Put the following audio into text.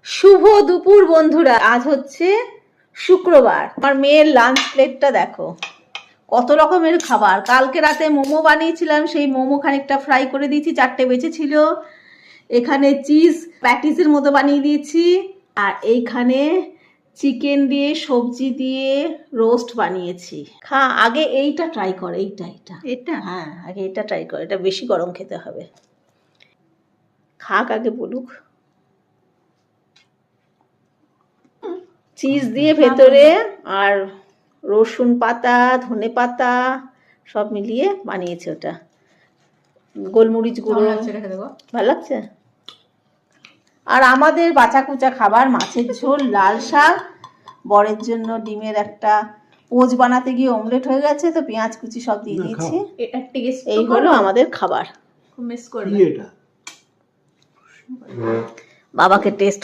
শুভ দুপুর বন্ধুরা, আজ হচ্ছে শুক্রবার। আমার মেয়ের লাঞ্চ প্লেটটা দেখো, কত রকমের খাবার। কালকে রাতে মোমো বানিয়েছিলাম, সেই মোমো খানিকটা ফ্রাই করে দিয়েছি, 4টে বেঁচেছিল। এখানে চিজ প্যাটিসের মতো বানিয়ে দিয়েছি, আর এইখানে চিকেন দিয়ে সবজি দিয়ে রোস্ট বানিয়েছি। আগে এইটা ট্রাই কর, এটা হ্যাঁ, আগে এটা ট্রাই কর, এটা বেশি গরম খেতে হবে। খাক আগে, বলুক। চিজ দিয়ে ভেতরে, আর রসুন পাতা, ধনে পাতা সব মিলিয়ে বানিয়েছে ওটা। গোলমরিচ গুঁড়ো, ভালো লাগছে। আর আমাদের বাঁচা কুচা খাবার, মাছের ঝোল, লাল শাক, বরের জন্য ডিমের একটা পোচ বানাতে গিয়ে অমলেট হয়ে গেছে, তো পেঁয়াজ কুচি সব দিয়ে দিয়েছি। এই হলো আমাদের খাবার। মিস করবে বাবাকে টেস্ট